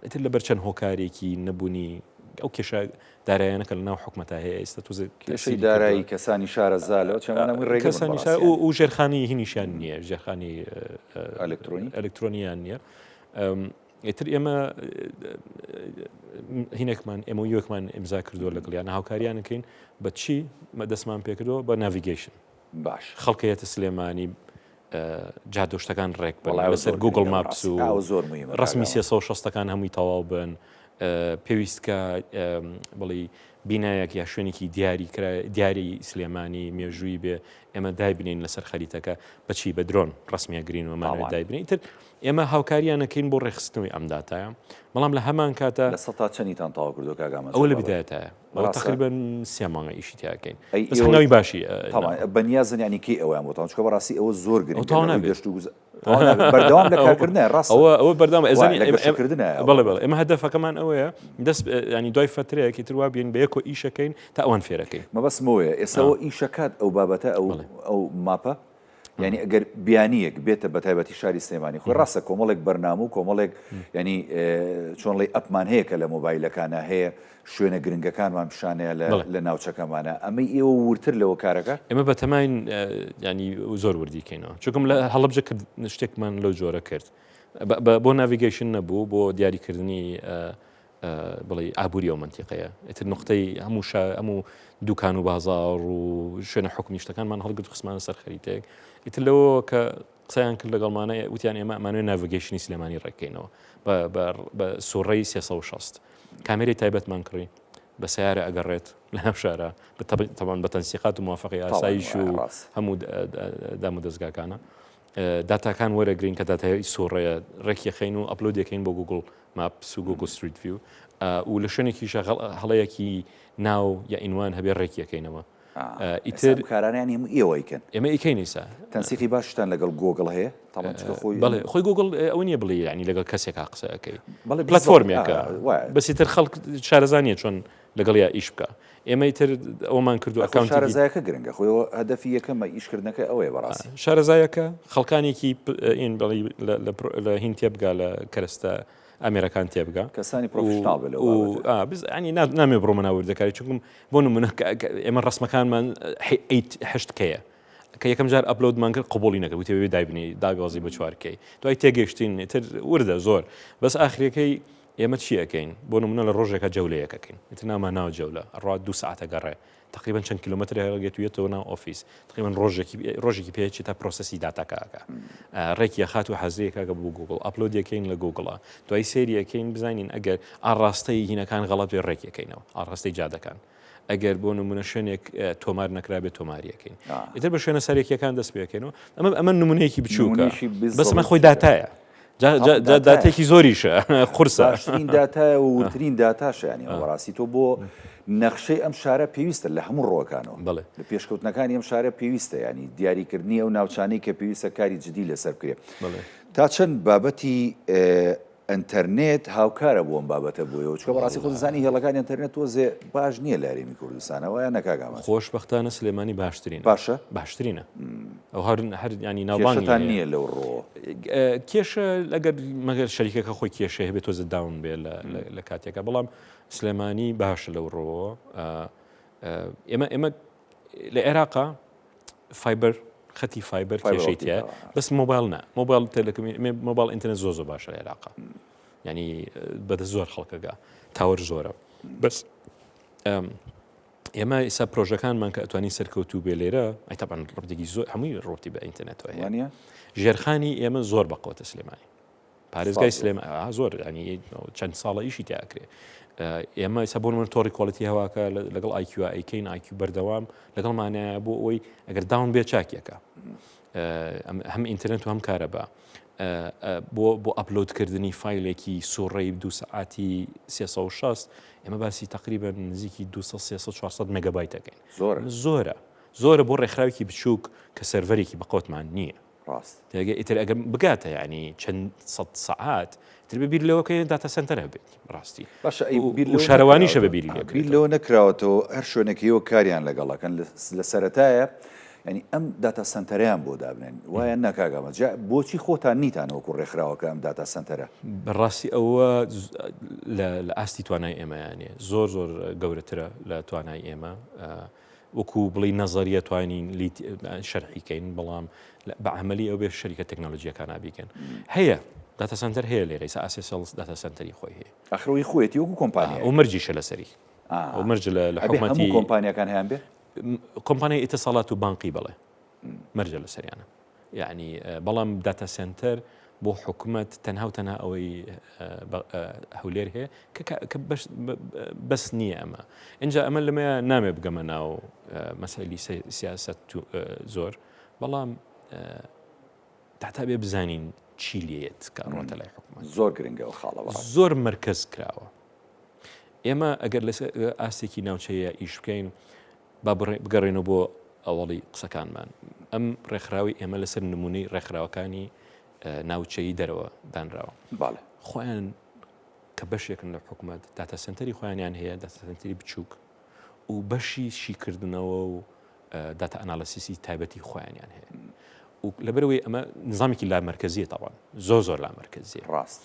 ئیتر لە بەرچەند هۆکارێکی نەبوونی ئەو کێشە دارایانەکە لە ناو حکومەتە هەیە ئێستا کێشەی دارایی کەسانی شارەزالەوە کەسانی و ژێرخانی هینیشیان نییە ژێرخانی ئەلکترۆنیان نییە ئیتر ئێمە هینێکمان ئێمە یەکمان ئیمزا کردووە لەگەڵیان هاوکاریانەکەین بە چی دەستمان پێکردەوە بە ناڤیگەیشن باش خەڵکەیەتە سلێمانی جادۆشتەکان ڕێک بن وەڵای لەسەر زۆر گوگل گرنگە ماپس و بەڕاستی. زۆر مهمە ڕسمی کاگامان. 360ەکان هەمووی تەواو بن پێویستکە بڵی بینایەک یا شوێنێکی دیاری سلێمانی مێژووی بێ ئێمە دایبنین لەسەر خەریتەکە بەچی بە درۆن ڕسمیە گرین ومانەوە دایبنین تر ئێمە هاوکاریانەکەین بۆ ڕێخستنەوەی ئەم داتایە بەڵام لە هەمان کاتە لە سەتا چەندیتان تاوا کردو کاگامان ئەوە لە بدایەتە ئەوە تقریبا 3 مانگە ئیشی تیاکەین ئەی بەس هەنگاوی باشی بەنیازن ینی کێ ئەویان بۆتان چکە بەڕاستی ئەوە زۆر گرنگە تاوا نابێت. گەشت و بەردەوام لە کارکردنە ڕاستە ئەوە بەردەوام لەگەشتکردنە بەڵێ ئێمە هەدەفەکەمان ئەوەیە دەست ینی دوای فترەیەکی تروا بێن بە یەکۆ ئیشەکەین تا ئەوان فێرەکەین مەبەسمەوەیە ئێسەوە ئیشەکات ئەو بابەتە ئەو ماپە ینی ئەگەر بیانیەک بێتە بە تایبەتی شاری سلێمانی خۆی ڕاستە کۆمەڵێک بەرنامە و کۆمەڵێک ینی چۆن لێ ئەپمان هەیە کە لە مۆبایلەکانە هەیە شوێنە گرنگەکانمان پیشانەیە لە ناوچەکەمانە ئەمەی ئێوە ورتر لەوە کارەکە ئێمە بە تەماین ینی زۆر وردیکەینەوە چونکەم لە هەڵبجە کرد شتێکمان لەو جۆرە کرد بۆ ناڤیگەیشن نەبوو بۆ دیاریکردنی بڵێ ئابووری ئەو منتیقەیە ئێتر نقطەی هەموو دوکان و بازار و شوێنە حکومی شتەکانمان هەڵگرت خسمانە سەر خەریتێک ئیتر لەوە کە قسەیان کرد لەگەڵمانە وتیان ئێمە ئەمانوێ ناڤیگەیشنی سلێمانی ڕێکەکەینەوە بە سوڕەی 360 کامێرەی تایبەتمان کڕی بە سیارە ئەگەڕێت لە ناو شارە تەمان بە تەنسیقات و موافقی ئاسایش و هەموو دام و دەستگاکانە داتاکان وەرەگرین کە داتای سوڕەیە ڕێکیەخین و ئەپلۆدەکەین بۆ گوگل ماپس و گوگل ستریت ڤیو و لە شوێنێکیشە هەڵەیەکی ناو یا ئینوان هەبێ ڕێکیەکەینەوە ئیتر کارانیان هەموو ئێوەیکەن ئێمە ئیکەین ئێستا تەنسیقی باشتان لەگەڵ گۆگڵ هەیە بەڵێ خۆی گوگل ئەو نییە بڵێ ینی لەگەڵ کەسێکا قسەکەی پلتفۆرمێکە بەسیتر خەڵک شارەزانیە چۆن لەگەڵ یا ئیش بکە ئێمە ئیتر ئەومان کردو ئەکاونت شارەزایەکە گرنگە خۆیەوە هەدەفی یەکەمە ئیشکردنەکە ئەوەیە بەڕاستی شارەزایەکە خەڵکانێکی لە هین تێبگا لە کەرەستە ئەمریکان تێبگا کەسانی پرۆفشناڵ بێت ینی نامێ بڕۆ مناوردەکاری چونکم بۆ نمونە ئێمە ڕسمەکانمان 8کەیە کە یەکەم جار ئەپلۆدمان کرد قبولی نەکرد وتێ بێ دایبنی داوازی بە 4K دوای تێگەشتین تر وردە زۆر بەس ئاخرەکەی ئێمە چیەکەین بۆ نمونە لە ڕۆژێکە جەولەیەکەکەین ئیتر ناما ناو جەولە ڕات 2 ساعتە گەڕێ تقریبا چەند کیلومتر هەڵگێتوێتەوە ناو ئۆفیس تقریبا ڕۆژێکی پێچی تا پرۆسەسی داتاکەکە ڕێکی خات و حەزریەکەکە بوو گوگل ئەپلۆدیەکەین لە گوگڵە دوای سێریەکەین بزانین ئەگەر ئاڕاستەی هینەکان غەڵەت بێ ڕێکیەکەینەوە ئاڕاستەی جادەکان ئەگەر بۆ نمونە شوێنێک تۆمار نەکرابێت تۆماریەکەین ئیتر بە شوێنە سەرێکیەکان دەست پێەکەینەوە ئەمە نمونەیەکی بچووکە بەسمە خۆی داتایە داتێکی زۆریشە قورسە باشترین داتایە و وترین داتاشە ینی بەڕاستی تۆ بۆ نەخشەی ئەم شارە پێویستە لە هەموو ڕۆکانەوە بڵێ لە پێشکەوتنەکانی ئەم شارە پێویستە ینی دیاریکردنی ئەو ناوچانەی کە پێویستە کاری جدی لەسەر بکرێت تا چەند بابەتی ئەتەرنێت هاوکارە بۆ ئەم بابەتە بوویەوە چکە بەڕاستی خۆ دەزانی هێڵەکانی ئەتەرنێت تۆزێ باش نییە لە هەرێمی کوردستانەوە یان نەکاگامە خۆشبەختانە سلێمانی باشترین باشە باشترینە ئەو هەر ینی ناوبانگتان نییە لەو ڕۆ کێشە لەگەر مەگەر شەریکەکە خۆی کێشە هەبێت تۆزە داون بێ لە کاتێکە بەڵام سلێمانی باشە لەو ڕۆوە ئێمە لە عێراقا فایبەر خەتی فایبەر کێشەیتە بەس مۆبایل نا مۆبایل ئینتەرنێت زۆر باشە لە عێراقا ینی بەدە زۆر خەڵکەگا تاوەر زۆرە بەس ئێمە ئێستا پرۆژەکانمان کە ئەتوانی سەرکەوتوو بێ لێرە ئەیتابان ڕۆتێکی زۆر هەمووی ڕۆتی بە ئینتەرنێتەوە هەیە ژێرخانی ئێمە زۆر بەقوتە سلێمانی پارێزگای سلێمانی زۆر ینی چەند ساڵە ئیشی تیاکرێ ئێمە ئێستا بۆ من تۆڕی کۆڵەتی هەواکە لەگەڵ IQ ئەیکەین IQ بەردەوام لەگەڵمانەیە بۆ ئەوەی ئەگەر داون بێ چاکیەکە هەم ئینتەرنێت و هەم کارەبا بۆ ئەپلۆدکردنی فایلێکی سوڕەی 2 سعاتی 360 ئێمە باسی تقریبا نزیکی 200-300-400 مگابایتەکەین زۆرە بۆ ڕێکخراوێکی بچووک کە سەرڤەرێکی بەقوتمان نییە ئیتر ئەگەر بگاتە ینی چەند سەد سەعات تر ببیر لەوەکە داتا سنتەر هەبێت ڕاستی و شارەوانیشە بەبیری بیر لەوە نەکراوەتەوە هەر شوێنێکیەوە کاریان لەگەڵەکەن لە سەرەتایە ینی ئەم داتا سنتەریان بۆ دابنێن وایە ناکاگەمە بۆچی خۆتان نیتانەوەکو ڕێکخراوەکە ئەم داتا سنتەرە بەڕاستی ئەوە لە ئاستی توانای ئێمەیانێ زۆر گەورەترە لە توانای ئێمە وەکو بڵی نەزەریە توانین شەرحیکەین بەڵام بە عملی ئەو بێ شەریکە تەکنۆلۆژیەکان نابیکەن هەیە داتا سنتەر هەیە لێرە ئاسێسەڵ داتا سنتەری خۆی هەیە ئەخرەوەی خۆیەتی وەکو کۆمپانیا ئەو مەرجیشە لەسەری ئەو مەرج لە حکوومەتی کۆمپانیەکان هەیان بێ کۆمپانیای ئیتیساڵات و بانقی بڵێ مەرجە لە سەریانە یعنی بەڵام داتا سنتەر بۆ حکوومەت تەنها و تەنها ئەوەی هەولێر هەیە کە بەس نییە ئەمە اینجا ئەمە لەمە نامێ بگەمە ناو مەسەلی سیاست زۆر بەڵام داتا بێ بزانین چی لێت کە ڕۆتە لای حکوومەت زۆر گرنگە و خاڵەوە زۆر مرکز کراوە ئێمە ئەگەر لە ئاستێکی ناوچەیە ئیش بکەین با بگەڕێنەوە بۆ ئەوڵی قسەکانمان ئەم ڕێکخراوی ئێمە لەسەر نمونەی ڕێکخراوەکانی ناوچەیی دەرەوە دانراوە باڵێ خۆیان کە بەشێکن لە حکوومەت داتا سنتەری خۆیانیان هەیە داتا سنتەری بچووک و بەشی شیکردنەوە و داتا ئەنالیسیسی تایبەتی خۆیانیان هەیە و لەبەرەوەی ئەمە نظامێکی لا مرکزیە تاوان زۆر لا مرکزیە ڕاست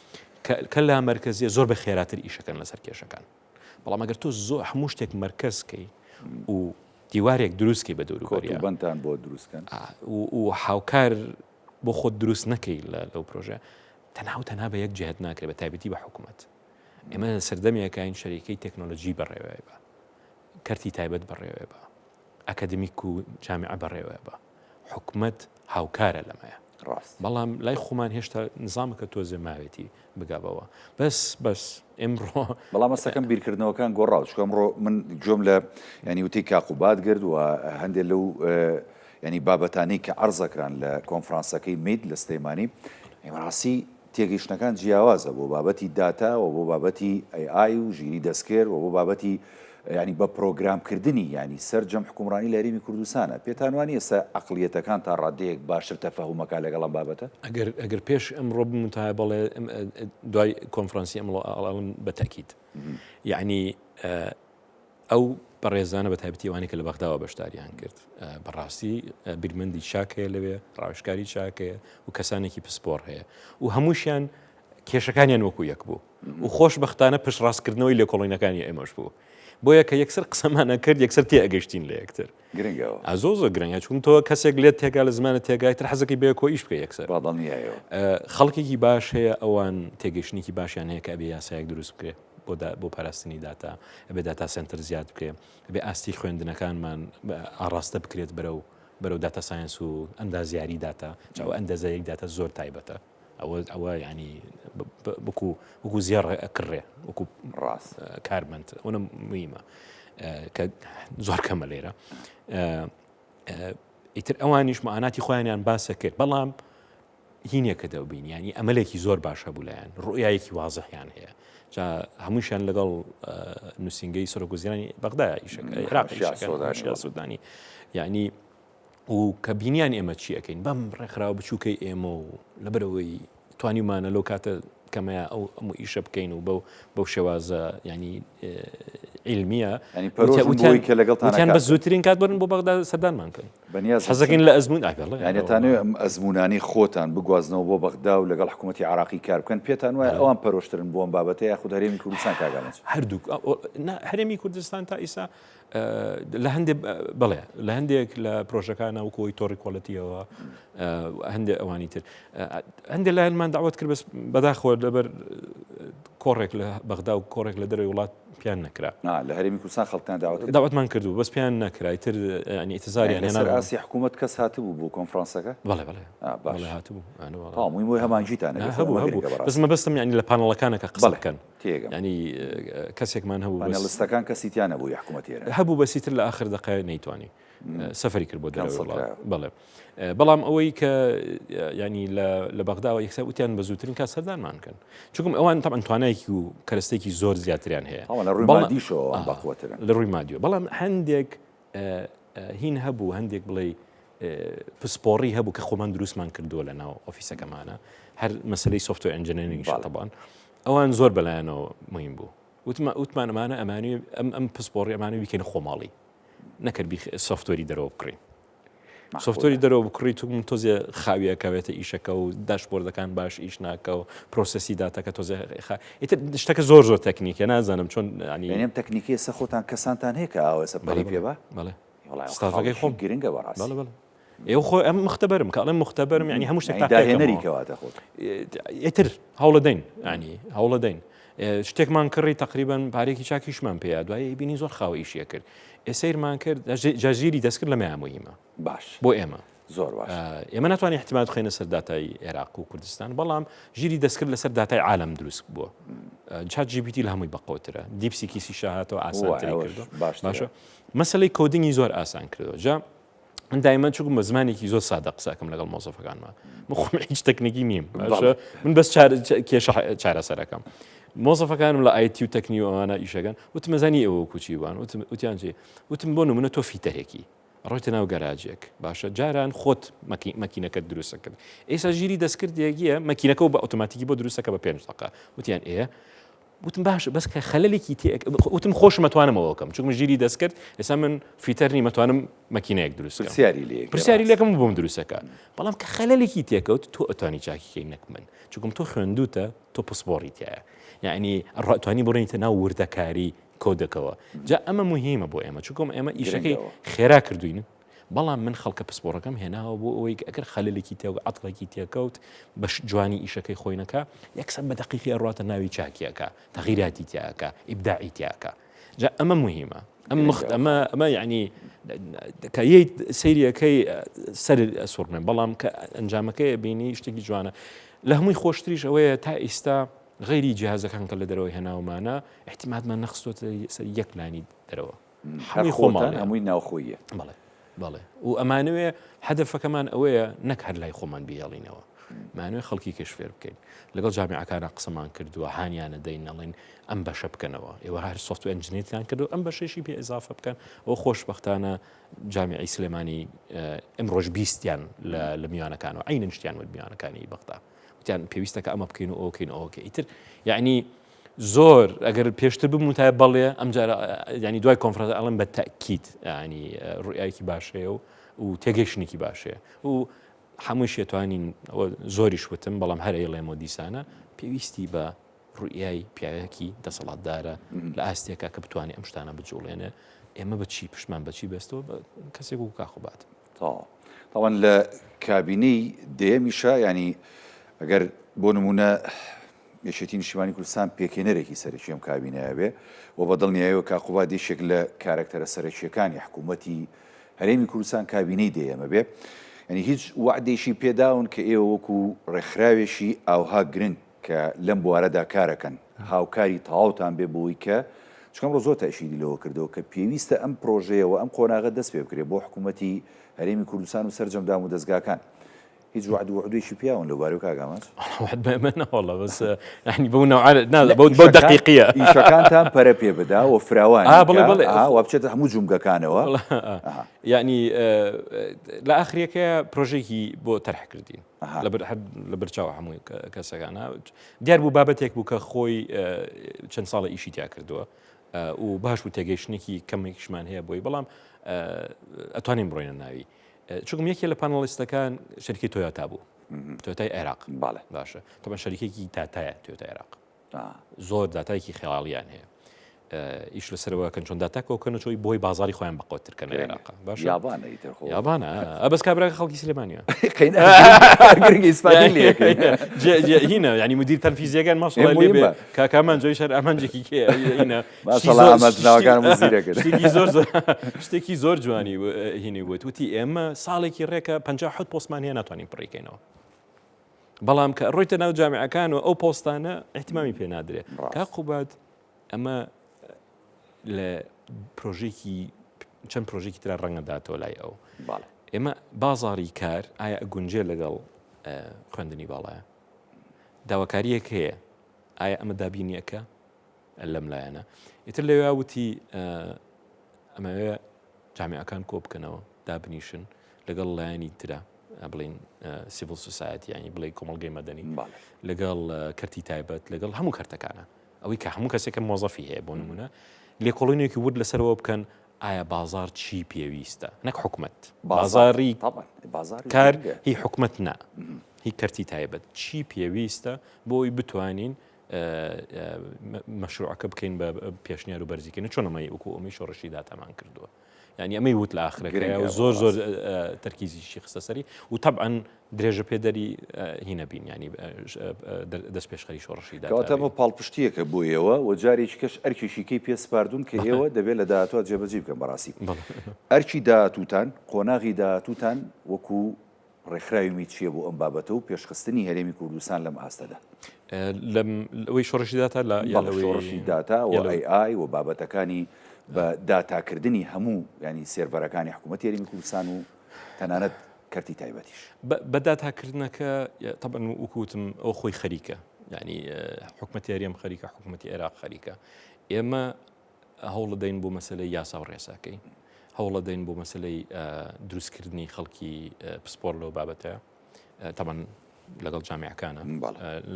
کە لا مرکزیە زۆر بە خێراتر ئیشەکەن لەسەر کێشەکان بەڵام ئەگەر تۆ زۆر هەموو شتێک مرکزکەی و دیوارێک دروستکەی بە دەوروبەریە بنتان بۆ دروستکەن و هاوکار بۆ خۆت دروست نەکەی لەو پرۆژە تەنها بە یەک جهت ناکرێت بە تایبەتی بە حکوومەت ئێمە سەردەمیەکەین شەریکەی تەکنۆلۆژی بەڕێوەیە بە کەرتی تایبەت بەڕێوەیە بە ئەکادمیک و جامعە بەڕێوەیە بە حکوومەت هاوکارە لەمەیە ڕاست بەڵام لای خۆمان هێشتا نظامەکە تۆزێ ماوێتی بگابەوە بەس ئێمڕۆ بەڵام مەستەکەم بیرکردنەوەکان گۆڕاو چکە ئەمڕۆ من جۆم لە ینی وتی کاقوبات کرد و هەندێک لەو ینی بابەتانی کە عەرزەکران لە کۆنفرانسەکەی میت لە سلەیمانی ئێمەڕاستی تێگەیشتنەکان جیاوازە بۆ بابەتی داتا و بۆ بابەتی AI و ژیری دەستکرد و بۆ بابەتی ینی بە پرۆگرامکردنی ینی سەرجەم حکومڕانی لە هەرێمی کوردستانە پێتانوانی ئێستا عەقڵیەتەکان تا ڕادەیەک باشتر تەفەهومەکە لەگەڵ بابەتە ئەگەر پێش ئەمڕۆ بمتای بەڵێ دوای کۆنفرانسی ئەمڵ بەتاکید یعنی ئەو بەڕێزانە بە تایبەتی ئەوانەی کە لە بەغداوە بەشداریان کرد بەڕاستی بیرمەندی چاکەیە لەوێ ڕاوشکاری چاکەیە و کەسانێکی پسپۆر هەیە و هەمووشیان کێشەکانیان وەکو یەک بوو و خۆشبەختانە پشتڕاستکردنەوەی لە کۆڵینەکانی ئێمەش بوو بۆیە کە یەکسەر قسەمانە کرد یەکسەر تێ ئەگەشتین لە یەکتر گرنگەوە زۆر گرنگە چون تۆ کەسێک لێت تێگا لە زمانە تێگای تر حەزەکەی بێ کۆ ئیش بکە یەکسەر خەڵکێکی باش هەیە ئەوان تێگەشتنێکی باشیان هەیە کە ئەبێ یاسایەک دروست بکرێت بۆ پاراستنی داتا ئەبێ داتا سنتەر زیاد بکرێت ئەبێ ئاستی خوێندنەکانمان ئاڕاستە بکرێت بەرەو داتا ساینس و ئەندازیاری داتا چاو ئەندازەیەک داتا زۆر تایبەتە ئەوە ینی وەکو زیێڕ ئەکڕێ وەکو ڕاست کارمەند ئەوە مهمە کە زۆر کەمە لێرە ئیتر ئەوانیش مەعاناتی خۆیانیان باسە کرد بەڵام هینێکە دەبین ینی ئەمەلێکی زۆر باشە بوو لایەن ڕوئایەکی وازەحیان هەیە جا هەمووشیان لەگەڵ نووسنگەی سەرۆکوزیرانی بەغدایە ئیشەکە سودانی یعنی و کە بینیان ئێمە چی ئەەکەین بەم ڕێکخراوە بچووکەی ئێمە و لەبەرەوەی توانیمانە لەو کاتە کەمەیە ئەو هەموو ئیشە بکەین و بەو شێوازە ینی علمیە وتیان بە زووترین کات بەرن بۆ بەغدا سەردانمان کەن حەزەکەین لە ئەزمون یانێتانوێ ئەم ئەزمونانی خۆتان بگوازنەوە بۆ بەغدا و لەگەڵ حکوومەتی عراقی کار بکەن پێتان وایە ئەوان پەرۆشترن بۆ ئەم بابەتە یاخود هەرێمی کوردستان کاگەڵن هەردوو هەرێمی کوردستان تا ئیسا لە هەندێک بڵێ لە هەندێک لە پرۆژەکانە و کۆی تۆڕی کۆڵەتیەوە هەندێک ئەوانی تر هەندێک لایەنمان داوت کرد بەس بەداخۆ لەبەر کۆڕێک لە بەغدا و کۆڕێک لە دەروی وڵات پیان نەکرا لە هەرێمی کوردستان خەڵکتان داوتمان کردو بەس پیان نەکرای تر ینی ئیتزاریان هێنا ئاسی حکوومەت کەس هاتبوو بۆ کۆنفرانسەکە بەڵێ هاتبوو مووی هەمانجیتانە بەس مەبەستم ینی لە پانەڵەکانەکە قسە بکەن ینی کەسێکمان هەبوو پانێڵستەکان کەسیتیانە بوو حکوومەتێرە هەبوو بەسیتر لە آخر دقای نەیتوانی سەفەری کرد بۆ بەڵێ بەڵام ئەوەی کە ینی لە بەغداوە یەکسە وتیان بە زووترین کات سەردانمان کەن چونکم ئەوان تاعن توانایکی و کەرەستێکی زۆر زیاتریان هەیە لە ڕووی مادیۆ بەڵام هەندێک هین هەبوو هەندێک بڵێ پسپۆڕی هەبوو کە خۆمان دروستمان کردووە لە ناو ئۆفیسەکەمانە هەر مەسلەی سۆفتوێر ئەنجینێرینگ تەبان ئەوان زۆر بەلایەنەوە مهم بوو وتمان ئەمانە ئەمانی ئەم پسپۆڕی ئەمانە بیکەنە خۆماڵی نەکردبی سۆفتوەری دەرەوە بکڕین سۆفتوەری دەرەوە بکڕیت و تۆزێ خاویەکەوێتە ئیشەکە و داشبۆردەکان باش ئیش ناکە و پرۆسەسی داتەکە تۆزێ شتەکە زۆر تەکنیکە نازانم چۆن ینی تەکنیکی ئێستا خۆتان کەسانتان هەیە کە ئاوەسە پەڵی پێ بە بەڵێ ستافەکەی خۆم گرنگە بەڕاست ئێوە خۆ ئەم مختبەرم کە ئەڵێم مختبەرم ینی هەموو شتێک داهێنەریکەواتە خۆت ئیتر هەوڵە دەین ینی هەوڵە دەین شتێکمان کڕی تقریبان پارێکی چاکیشمان پێیا دوای بینی زۆر خاوە ئیشیە کرد ئێسەیرمان کرد جاژیری دەستکرد لە مەیامۆیمە باش بۆ ئێمە زۆر باش ئێمە ناتوانین احتیمال بخەینە سەر داتای عێراق و کوردستان بەڵام ژیری دەستکرد لەسەر داتای عالم دروست بووە چات GPT لە هەمووی بەقەوترە دیپسیکیسی شاهاتەوە ئاسانتری کردو باشە مەسەلەی کۆدینگی زۆر ئاسان کردەوە جا من دایما چووکم بە زمانێکی زۆر سادە قساکەم لەگەڵ مۆزەفەکانمە من خۆم هیچ تەکنیکی نیم من بەس کێشە چارەسەرەکەم مۆزەفەکانم لە ئایتی و تەکنی و ئەوانە ئیشەکەن وتم مەزانی ئەوە کوچی وان وتیان جێ وتم بۆ نمونە تۆ فیتەرێکی ڕۆیتە ناو گەراجێک باشە جاران خۆت مەکینەکەت دروستە کرد ئێستا ژیری دەستکردێکیە مەکینەکە و بە ئۆتۆماتیکی بۆ دروستەکە بە 5 دقیقە وتیان وتم باش بەس کە خەلەلێکی وتم خۆش مەتوانمەوە بکەم چونکە ژیری دەستکرد ئێستا من فیتەرنی مەتوانم مەکینەیەک دروست پرسیاری لەکەم بۆم دروستەکە بەڵام کە خەلەلێکی تێکەوت تۆ ئەتوانی چاکیکەی نەک من چونکم تۆ خوێندوتە تۆ پسپۆڕی تایە یعنی ڕاتوانی بڕێنیتە ناو وردەکاری کۆدەکەوە جا ئەمە مهمە بۆ ئێمە چونکم ئێمە ئیشەکەی خێرا کردوین بەڵام من خەڵکە پسپۆڕەکەم هێناوە بۆ ئەوەی ئەگەر خەلەلێکی تێ عەتڵێکی تێکەوت بە جوانی ئیشەکەی خۆی نەکا یەکسەر بە دەقیقی ئەڕاتە ناوی چاکیەکە تەغیراتی تیاکە ئیبداعی تیاکە جا ئەمە مهمە ئەمە یعنی کە یەی سەیریەکەی سەر ئەسوڕمێن بەڵام کە ئەنجامەکەی بینی شتێکی جوانە لە هەمووی خۆشتریش ئەوەیە تا ئێستا غیری جیهازەکان کە لە دەرەوەی هێناومانە احتیمالمان نەخستۆتە سەر یەک لانی دەرەوە هەمووی خۆمان هەمووی ناوخۆیە بەڵێ و ئەمانوێ هەدەفەکەمان ئەوەیە نەک هەر لای خۆمان بیاڵینەوە مانوێ خەڵکی کەشفێر بکەین لەگەڵ جامیعەکانە قسەمان کردووە هانیانە دەین نەڵێن ئەم بەشە بکەنەوە ئێوە هەر سۆفتوێر ئەنجینێریان کردو ئەم بەشەشی پێ ئیزافە بکەن ئەو خۆشبەختانە جامیعەی سلێمانی ئەمڕۆژ 20یان لە میوانەکانەوە عینن شتیان وە میوانەکانی بەغدا وتیان پێویستە کە ئەمە بکەین و ئەوکەین ئەوکە ئیتر یعنی زۆر ئەگەر پێشتر بموتای بەڵێ ئەم جارە ینی دوای کۆنفرەنس ئەڵێن بە تەکید ینی ڕوئایەکی باشەیە و تێگەیشتنێکی باشەیە و هەمووی شێتوانین زۆریش وتم بەڵام هەر ئێڵێمە دیسانە پێویستی بە ڕوئای پیاوەکی دەسەڵاتدارە لە ئاستێکە کە بتوانێت ئەم شتانە بجوڵێنێ ئێمە بەچی پشمان بەچی بەستەوە بە کەسێک و کاخوبات تاوان لە کابینەی دێمیشە ینی ئەگەر بۆ نمونە یەشێتی نیشتیمانی کوردستان پێکێنەرێکی سەرەکی ئەم کابینەیە بێ و بەدڵنیایەوە کاخوبات دیشێک لە کارکتەرە سەرەکیەکانی حکوومەتی هەرێمی کوردستان کابینەی دێمە بێ ینی هیچ وعدێکی پێداون کە ئێوە وەکو ڕێکخراوێشی ئاوها گرنگ کە لەم بوارەدا کارەکەن هاوکاری تەواوتان بێ بۆی کە چکەم ڕۆ زۆر تەشیدی لەوە کردەوە کە پێویستە ئەم پرۆژەیەوە ئەم قۆناغە دەست پێ بکرێت بۆ حکوومەتی هەرێمی کوردستان و سەرجەمدام و دەستگاکان هیچ وعد و وعدێکی پیاون لەوبارەی کاگاماس وعدمەوەڵە بەس ینی بەو بۆ دقیقیە ئیشەکانتان پەرە پێ بدا و فراوان بڵێ وا بچێتە هەموو جومگەکانەوە ینی لە ئاخریەکە پرۆژێکی بۆ تەرح کردین لە بەرچاوە هەمووی کەسەکانە دیار بوو بابەتێک بوو کە خۆی چەند ساڵە ئیشی تیا کردووە و باش و تێگەیشتێکی کەمێکیشمان هەیە بۆی بەڵام ئەتوانین بڕۆینە ناوی چونکم یەکێ لە پانەڵیستەکان شەریکی تۆیۆتا بوو تۆیۆتای عێراق باشە تۆمە شەریکێکی تاتایە تۆیۆتا عێراق زۆر داتایەکی خێڵیان هەیە ئیش لەسەرەوە کەن چۆن داتاکەوکەن چۆی بۆی بازاری خۆیان بەقۆترکەن لە عێراق باشە یابانە ئەبەس کابراکە خەڵکی سلێمانیە هینە ینی مدیر تەنفیزیەکان ماشڵە لێ کاکامان جۆی شەر ئامانجێکی کێ هینە شتێکی زۆر جوانی هینی بوویت وتی ئێمە ساڵێکی ڕێکە 57 پۆستمان هەیە ناتوانین پڕێکەینەوە بەڵام کە ڕۆیتە ناو جامیعەکان و ئەو پۆستانە احتیمامی پێ نادرێت کاقوبات ئەمە لە پرۆژێکی چەند پرۆژێکی ترە ڕەنگەداتەوە لای ئەو ئێمە بازاری کار ئایا گونجێ لەگەڵ خوێندنی باڵایە داواکاریەک هەیە ئایا ئەمە دابینیەکە لەم لایەنە ئیتر لەوێ وتی ئەمەوێ جامیعەکان کۆ بکەنەوە دابنیشن لەگەڵ لایەنی ترە بڵین سیڤیل سوسایەتی ینی بڵێ کۆمەڵگەی مەدەنی لەگەڵ کەرتی تایبەت لەگەڵ هەموو کەرتەکانە ئەوەی کە هەموو کەسێکە مۆزەفی هەیە بۆ نمونە لێکۆڵینێکی ورد لەسەرەوە بکەن ئایا بازار چی پێویستە نەک حکومەت بازاری کار هی حکومەت نا هی کەرتی تایبەت چی پێویستە بۆی بتوانین مەشروعەکە بکەین بە پێشنیار و بەرزیکردن چۆن ئەمەی وەکو ئەمی شۆڕشی داتەمان کردووە يعني ئەمەی وت لە ئاخرەکە و زۆر زۆر تەرکیزیشی خستە سەری و طبعاً درێژە پێدەری هینە بین ینی دەست پێشخەری شۆڕشی کەواتەمە پاڵپشتیەکە بۆ ئێوە و جارێکی کەش ئەرکێشیکەی پێسپاردون کە ئێوە دەبێت لە داهاتوە جێبەجێ بکەن بەڕاستی ئەرکی داهاتوتان قۆناغی داهاتوتان وەکو ڕێکخراوی چییە بۆ ئەم بابەتە و پێشخستنی هەرێمی کوردستان لەم ئاستەدا ئەوەی شۆڕشی داتا لە شۆڕشی داتا و AI و بابەتەکانی بە داتاکردنی هەموو ینی سێرڤەرەکانی حکوومەتی هەرێمی کوردستان و تەنانەت کەرتی تایبەتیش بە داتاکردنەکە طبعاً وەکوتم ئەو خۆی خەریکە ینی حکوومەتی هەرێم خەریکە حکوومەتی عێراق خەریکە ئێمە هەوڵ دەین بۆ مەسلەی یاسا و ڕێساکەی هەوڵ دەین بۆ مەسلەی دروستکردنی خەڵکی پسپۆر لەو بابەتە طبعاً لەگەڵ جامعەکانە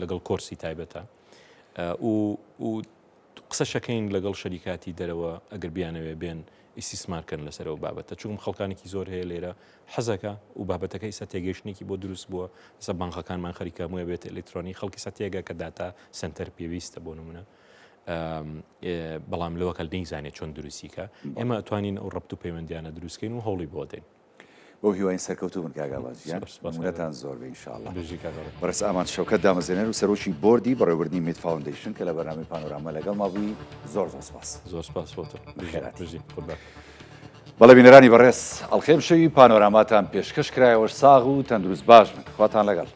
لەگەڵ کۆرسی تایبەتە و قسەشەکەین لەگەڵ شەریکاتی دەرەوە ئەگەر بیانەوێ بێن ئیسیسمارکەن لەسەرەوە بابەتە چون خەڵکانێکی زۆر هەیە لێرە حەزەکە و بابەتەکەی سە تێگەشتێکی بۆ دروست بووە سە بانخەکانمان خەریکەمووە بێت ئەلکترۆنی خەڵکی سە تێگە کە داتا سنتەر پێویستە بۆ نمونە بەڵام لەوەکە نەیزانێت چۆن دروستیکە ئێمە ئەتوانین ئەو ڕەبت و پەیوەندیانە دروستکەین و هەوڵی بۆ دێن بۆ هیواین سەرکەوتو بن کاگاڵازیان منەتان زۆر بە ئینشاءالله بەڕێز ئامان شەوکەت دامەزێنەر و سەرۆکی بۆردی بەڕێوەبردنی میت فاوندیشن کە لە بەرنامەی پانۆراما لەگەڵ مابووی زۆر سپاس زۆر سپاس بۆتە بەڵێ بینەرانی بەڕێز ئەڵخێم شەوی پانۆراماتان پێشکەش کرایەوە ساغ و تەندروست باش بن خواتان لەگەڵ